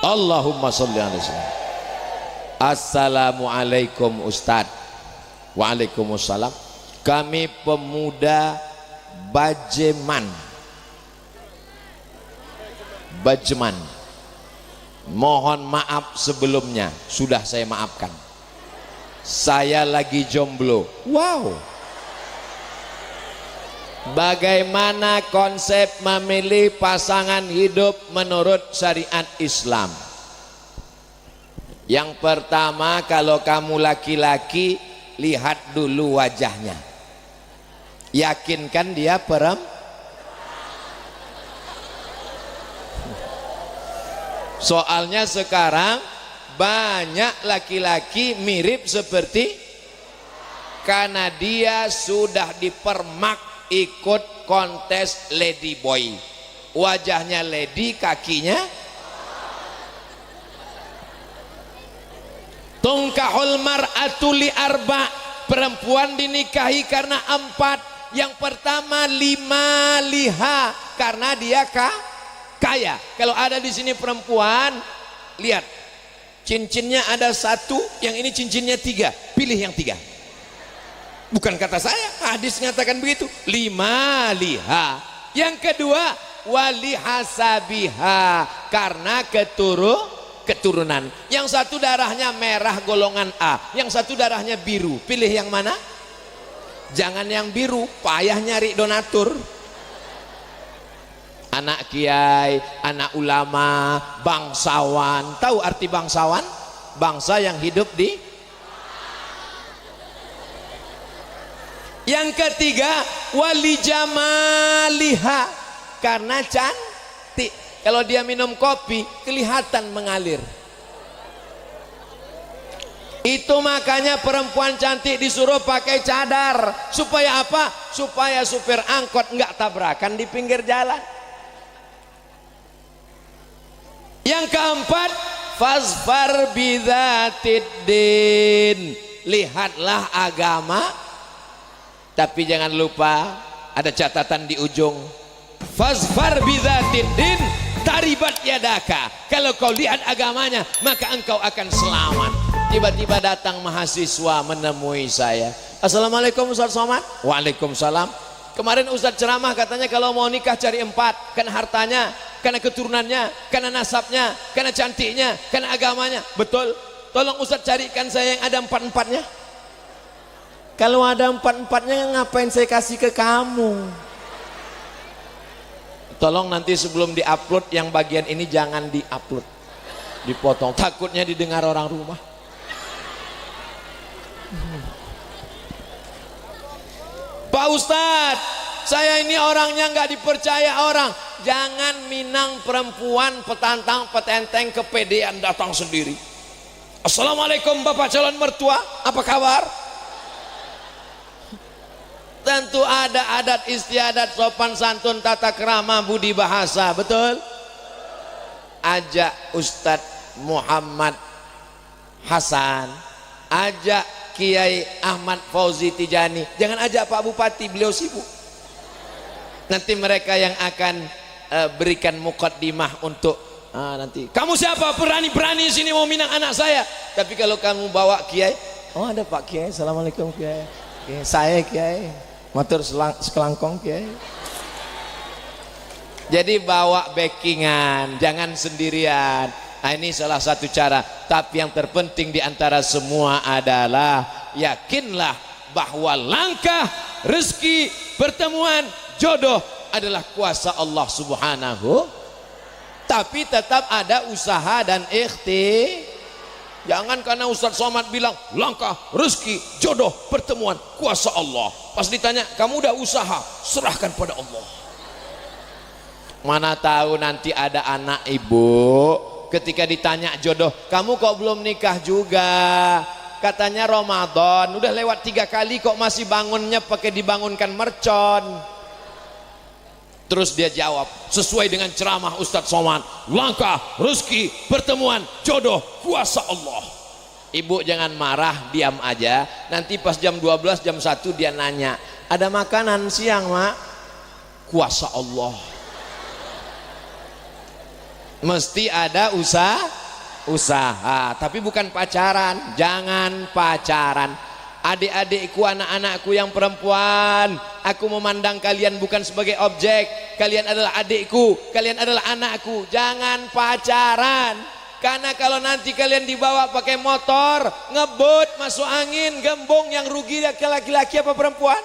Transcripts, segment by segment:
Allahumma sholli alaihi wasallam. Assalamualaikum Ustadz. Waalaikumsalam. Kami pemuda Bajeman, mohon maaf sebelumnya, sudah saya maafkan. Saya lagi jomblo. Wow. Bagaimana konsep memilih pasangan hidup menurut syariat Islam? Yang pertama, kalau kamu laki-laki, lihat dulu wajahnya. Yakinkan dia perempuan. Soalnya sekarang banyak laki-laki mirip seperti, karena dia sudah dipermak ikut kontes lady boy. Wajahnya lady, kakinya tungkahul mar'atu li arba. Perempuan dinikahi karena 4. Yang pertama lima liha, karena dia kaya. Kalau ada di sini perempuan, lihat cincinnya ada 1, yang ini cincinnya 3, pilih yang 3. Bukan kata saya, hadis mengatakan begitu. Lima liha. Yang kedua wali hasabiha, karena keturunan. Yang satu darahnya merah golongan A, yang satu darahnya biru. Pilih yang mana? Jangan yang biru, payah nyari donatur. Anak kiai, anak ulama, bangsawan. Tahu arti bangsawan? Bangsa yang hidup di. Yang ketiga wali jamaliha, karena cantik. Kalau dia minum kopi kelihatan mengalir. Itu makanya perempuan cantik disuruh pakai cadar. Supaya apa? Supaya supir angkot enggak tabrakan di pinggir jalan. Yang keempat, fasfar bidzatiddin. Lihatlah agama. Tapi jangan lupa ada catatan di ujung. Fasfar bidzatiddin taribat yadaka. Kalau kau lihat agamanya, maka engkau akan selamat. Tiba-tiba datang mahasiswa menemui saya. Assalamualaikum Ustaz Somad. Waalaikumsalam. Kemarin Ustaz ceramah katanya kalau mau nikah cari 4, karena hartanya, karena keturunannya, karena nasabnya, karena cantiknya, karena agamanya. Betul. Tolong Ustaz carikan saya yang ada 4-4-nya. Kalau ada 4-4-nya ngapain saya kasih ke kamu? Tolong nanti sebelum diupload yang bagian ini jangan diupload, dipotong, takutnya didengar orang rumah. Pak Ustadz, saya ini orangnya nggak dipercaya orang. Jangan minang perempuan petantang petenteng kepedean datang sendiri. Assalamualaikum Bapak calon mertua, apa kabar? Tentu ada adat istiadat, sopan santun, tata krama, budi bahasa, betul? Ajak Ustadz Muhammad Hasan, ajak Kiai Ahmad Fauzi Tijani, jangan ajak Pak Bupati, beliau sibuk. Nanti mereka yang akan berikan muqaddimah untuk nanti. Kamu siapa? Berani-berani sini mau minang anak saya. Tapi kalau kamu bawa Kiai, oh ada Pak Kiai, assalamualaikum Kiai. Saya Kiai, motor sekelangkong Kiai. Jadi bawa backingan, jangan sendirian. Nah, ini salah satu cara. Tapi yang terpenting di antara semua adalah yakinlah bahwa langkah rezeki, pertemuan, jodoh adalah kuasa Allah Subhanahu. Tapi tetap ada usaha dan ikhtiar. Jangan karena Ustadz Somad bilang langkah rezeki, jodoh, pertemuan, kuasa Allah. Pas ditanya, kamu udah usaha, serahkan pada Allah. Mana tahu nanti ada anak ibu, ketika ditanya jodoh, kamu kok belum nikah juga? Katanya Ramadan, udah lewat 3 kali kok masih bangunnya pakai dibangunkan mercon. Terus dia jawab sesuai dengan ceramah Ustadz Somad, langkah rezeki, pertemuan, jodoh, kuasa Allah. Ibu jangan marah, diam aja. Nanti pas jam 12, jam 1 dia nanya, ada makanan siang mak? Kuasa Allah. Mesti ada usaha, tapi bukan pacaran. Jangan pacaran. Adik-adikku, anak-anakku yang perempuan, aku memandang kalian bukan sebagai objek. Kalian adalah adikku, kalian adalah anakku. Jangan pacaran, karena kalau nanti kalian dibawa pakai motor, ngebut, masuk angin, gembung, yang rugi laki-laki apa perempuan?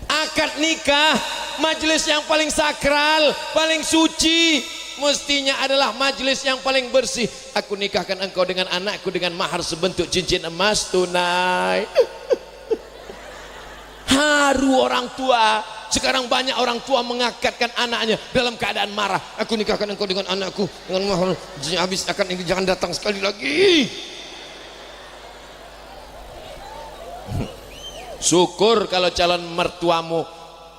Akad nikah, majelis yang paling sakral, paling suci, mestinya adalah majelis yang paling bersih. Aku nikahkan engkau dengan anakku dengan mahar sebentuk cincin emas tunai. Haru orang tua. Sekarang banyak orang tua mengakadkan anaknya dalam keadaan marah. Aku nikahkan engkau dengan anakku dengan mahar, habis akad ini jangan datang sekali lagi. Syukur kalau calon mertuamu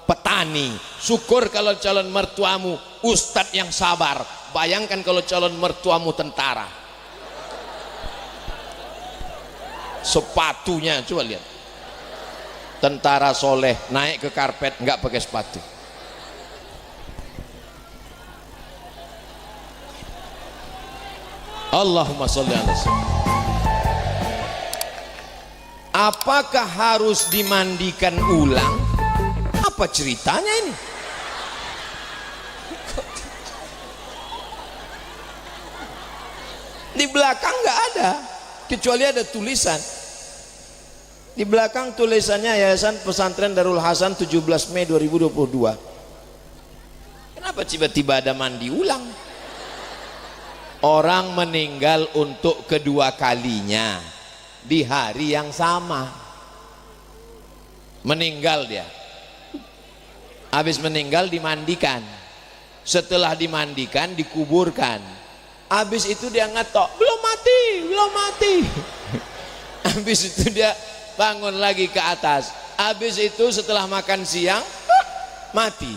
petani, syukur kalau calon mertuamu ustadz yang sabar. Bayangkan kalau calon mertuamu tentara. Sepatunya coba lihat, tentara soleh naik ke karpet nggak pakai sepatu. Allahumma sholli ala sayyidina. Apakah harus dimandikan ulang? Apa ceritanya ini? Di belakang nggak ada, kecuali ada tulisan. Di belakang tulisannya Yayasan Pesantren Darul Hasan 17 Mei 2022. Kenapa tiba-tiba ada mandi ulang? Orang meninggal untuk kedua kalinya di hari yang sama. Meninggal dia, habis meninggal dimandikan, setelah dimandikan dikuburkan, habis itu dia ngetok, belum mati, belum mati. Habis itu dia bangun lagi ke atas, habis itu setelah makan siang mati.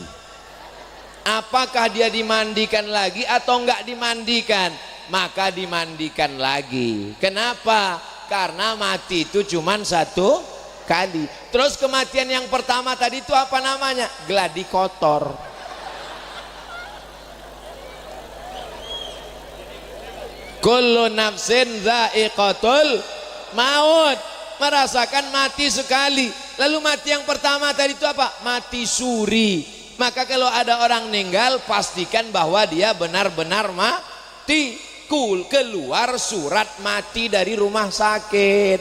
Apakah dia dimandikan lagi atau enggak dimandikan? Maka dimandikan lagi. Kenapa? Karena mati itu cuma satu kali. Terus kematian yang pertama tadi itu apa namanya? Gladi kotor. Kullu nafsin dha'iqatul maut. Merasakan mati sekali. Lalu mati yang pertama tadi itu apa? Mati suri. Maka kalau ada orang meninggal, pastikan bahwa dia benar-benar mati. Keluar surat mati dari rumah sakit.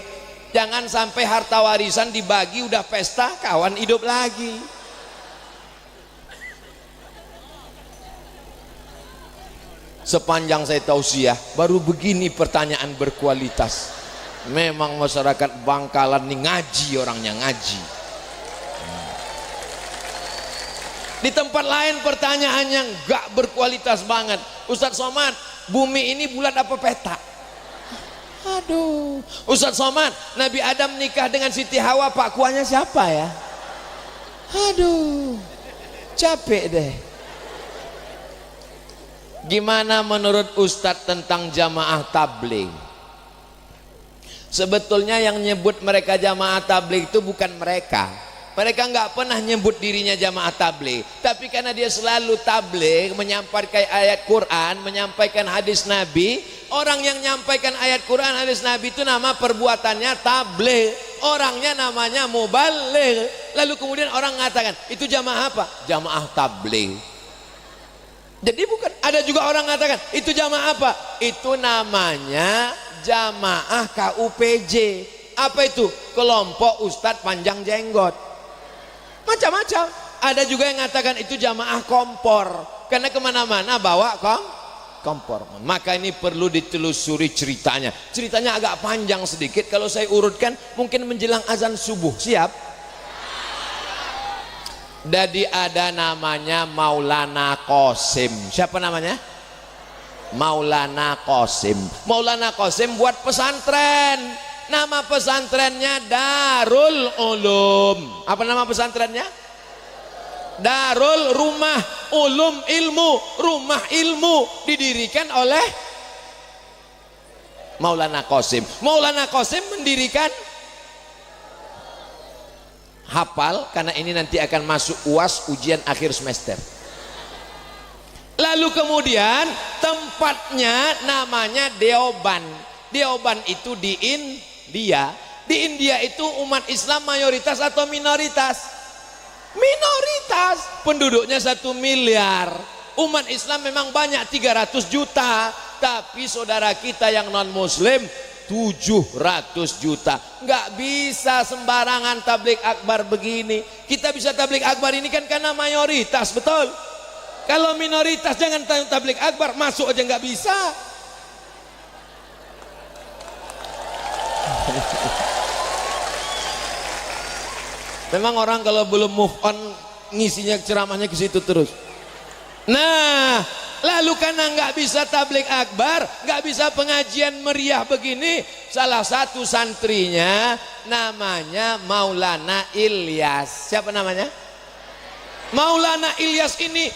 Jangan sampai harta warisan dibagi udah pesta, kawan hidup lagi. Sepanjang saya tausiah, baru begini pertanyaan berkualitas. Memang masyarakat Bangkalan nih ngaji, orangnya ngaji. Di tempat lain pertanyaannya enggak berkualitas banget. Ustadz Somad, bumi ini bulat apa peta? Aduh. Ustadz Somad, Nabi Adam nikah dengan Siti Hawa, pak kuahnya siapa ya? Aduh, capek deh. Gimana menurut Ustadz tentang jamaah tabligh? Sebetulnya yang nyebut mereka jamaah tabligh itu bukan mereka. Mereka nggak pernah nyebut dirinya jamaah tabligh, tapi karena dia selalu tabligh, menyampaikan ayat Quran, menyampaikan hadis Nabi. Orang yang menyampaikan ayat Quran, hadis Nabi itu nama perbuatannya tabligh, orangnya namanya mubaligh. Lalu kemudian orang mengatakan itu jamaah apa? Jamaah tabligh. Jadi bukan. Ada juga orang mengatakan itu jamaah apa? Itu namanya jamaah KUPJ. Apa itu? Kelompok Ustadz Panjang Jenggot. Macam-macam. Ada juga yang mengatakan itu jamaah kompor, karena kemana-mana bawa kompor. Maka ini perlu ditelusuri ceritanya. Ceritanya agak panjang sedikit. Kalau saya urutkan mungkin menjelang azan subuh. Siap? Jadi ada namanya Maulana Qasim. Siapa namanya? Maulana Qasim. Maulana Qasim buat pesantren. Nama pesantrennya Darul Ulum. Apa nama pesantrennya? Darul Rumah Ulum Ilmu. Rumah ilmu didirikan oleh Maulana Qasim. Maulana Qasim mendirikan hafal karena ini nanti akan masuk UAS, ujian akhir semester. Lalu kemudian tempatnya namanya Deoban. Deoban itu di India. Di India itu umat Islam mayoritas atau minoritas? Minoritas. Penduduknya 1 miliar. Umat Islam memang banyak 300 juta. Tapi saudara kita yang non muslim 700 juta. Nggak bisa sembarangan tablik akbar begini. Kita bisa tablik akbar ini kan karena mayoritas, betul? Kalau minoritas jangan tablik akbar, masuk aja nggak bisa. Memang orang kalau belum move on ngisinya ceramahnya ke situ terus. Nah, lalu karena nggak bisa tablik akbar, nggak bisa pengajian meriah begini, salah satu santrinya namanya Maulana Ilyas. Siapa namanya? Maulana Ilyas ini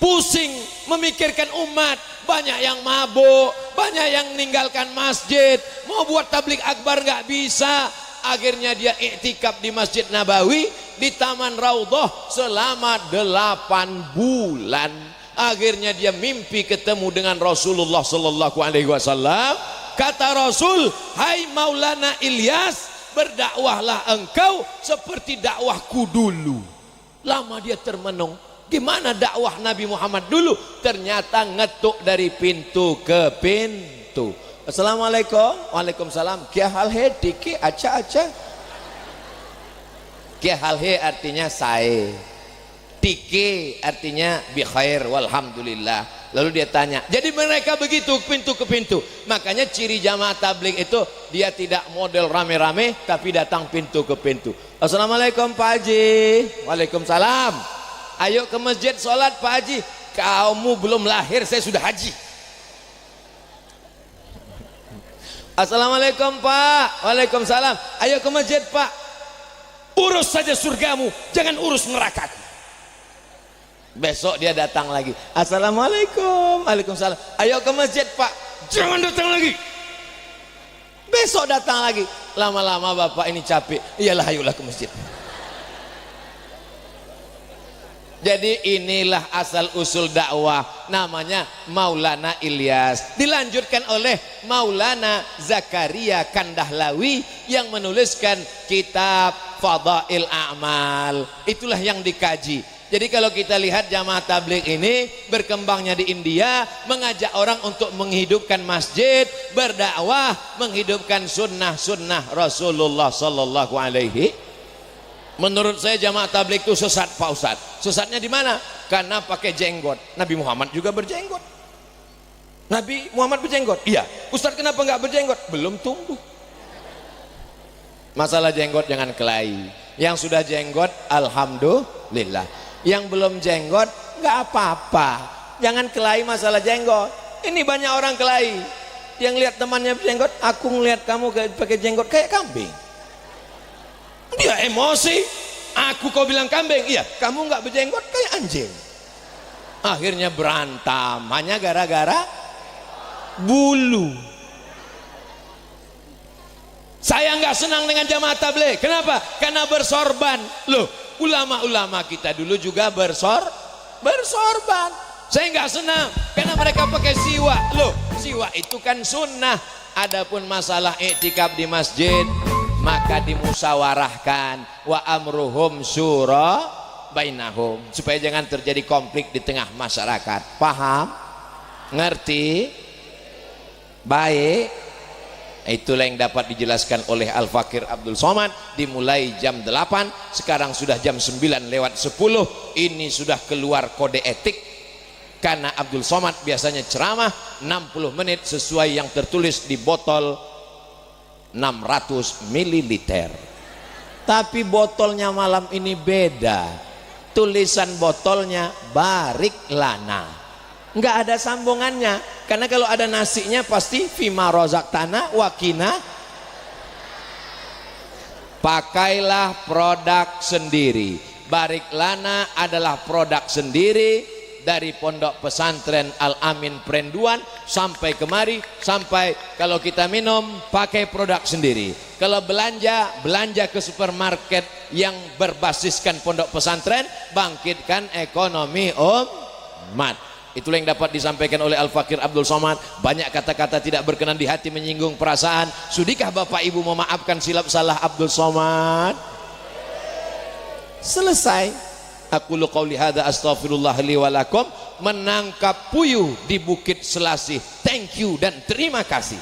pusing memikirkan umat, banyak yang mabuk, banyak yang meninggalkan masjid, mau buat tablik akbar nggak bisa. Akhirnya dia iktikaf di Masjid Nabawi, di Taman Raudhah selama 8 bulan. Akhirnya dia mimpi ketemu dengan Rasulullah sallallahu alaihi wasallam. Kata Rasul, "Hai Maulana Ilyas, berdakwahlah engkau seperti dakwahku dulu." Lama dia termenung, gimana dakwah Nabi Muhammad dulu? Ternyata ngetuk dari pintu ke pintu. Assalamualaikum. Waalaikumsalam. Kya hal hai? Diki acha. Kya hal hai artinya saya. Tiki artinya bi khair walhamdulillah. Lalu dia tanya. Jadi mereka begitu pintu ke pintu. Makanya ciri jamaah tabligh itu dia tidak model rame-rame tapi datang pintu ke pintu. Assalamualaikum Pak Haji. Waalaikumsalam. Ayo ke masjid sholat Pak Haji. Kamu belum lahir saya sudah haji. Assalamualaikum Pak. Waalaikumsalam. Ayo ke masjid Pak. Urus saja surgamu, jangan urus neraka. Besok dia datang lagi. Assalamualaikum. Waalaikumsalam. Ayo ke masjid Pak. Jangan datang lagi. Besok datang lagi. Lama-lama bapak ini capek. Iyalah, ayolah ke masjid. Jadi inilah asal usul dakwah, namanya Maulana Ilyas. Dilanjutkan oleh Maulana Zakaria Kandahlawi yang menuliskan kitab Fadail A'mal. Itulah yang dikaji. Jadi kalau kita lihat jamaah tabligh ini berkembangnya di India, mengajak orang untuk menghidupkan masjid, berdakwah, menghidupkan sunnah-sunnah Rasulullah sallallahu alaihi. Menurut saya jamaah tabligh itu sesat Pak Ustadz. Sesatnya di mana? Karena pakai jenggot. Nabi Muhammad juga berjenggot. Nabi Muhammad berjenggot. Iya. Ustadz kenapa nggak berjenggot? Belum tumbuh. Masalah jenggot jangan kelahi. Yang sudah jenggot alhamdulillah. Yang belum jenggot nggak apa-apa. Jangan kelahi masalah jenggot. Ini banyak orang kelahi. Yang lihat temannya berjenggot, aku ngelihat kamu pakai jenggot kayak kambing. Dia emosi. Aku kau bilang kambing, iya. Kamu nggak berjenggot kayak anjing. Akhirnya berantem hanya gara-gara bulu. Saya nggak senang dengan jamaah tabligh. Kenapa? Karena bersorban. Loh, ulama-ulama kita dulu juga bersorban. Saya nggak senang karena mereka pakai siwak. Loh, siwak itu kan sunnah. Adapun masalah iktikaf di masjid, maka dimusyawarahkan, wa amruhum syura bainahum, supaya jangan terjadi konflik di tengah masyarakat. Paham? Ngerti? Baik. Itulah yang dapat dijelaskan oleh Al-Fakir Abdul Somad. Dimulai jam 8, sekarang sudah jam 9:10. Ini sudah keluar kode etik. Karena Abdul Somad biasanya ceramah 60 menit sesuai yang tertulis di botol 600 ml. Tapi botolnya malam ini beda. Tulisan botolnya barik lana. Nggak ada sambungannya. Karena kalau ada nasinya pasti fima rozaktana wakina. Pakailah produk sendiri. Barik lana adalah produk sendiri. dari pondok pesantren Al-Amin Perenduan sampai kemari, sampai kalau kita minum pakai produk sendiri, kalau belanja ke supermarket yang berbasiskan pondok pesantren, bangkitkan ekonomi umat. Itulah yang dapat disampaikan oleh Al-Fakir Abdul Somad. Banyak kata-kata tidak berkenan di hati, menyinggung perasaan. Sudikah Bapak Ibu memaafkan silap salah Abdul Somad? Selesai. Aku lu qauli hadza astaghfirullah li wa lakum. Menangkap puyuh di Bukit Selasih. Thank you dan terima kasih.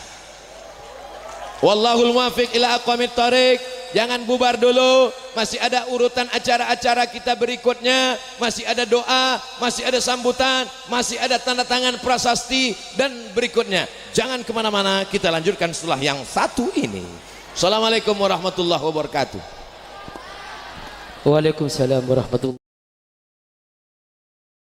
Wallahul muwaffiq ila aqwamit thoriq. Jangan bubar dulu, masih ada urutan acara-acara kita berikutnya, masih ada doa, masih ada sambutan, masih ada tanda tangan prasasti dan berikutnya. Jangan kemana-mana, kita lanjutkan setelah yang satu ini. Assalamualaikum warahmatullahi wabarakatuh. Waalaikumsalam warahmatullahi wabarakatuh.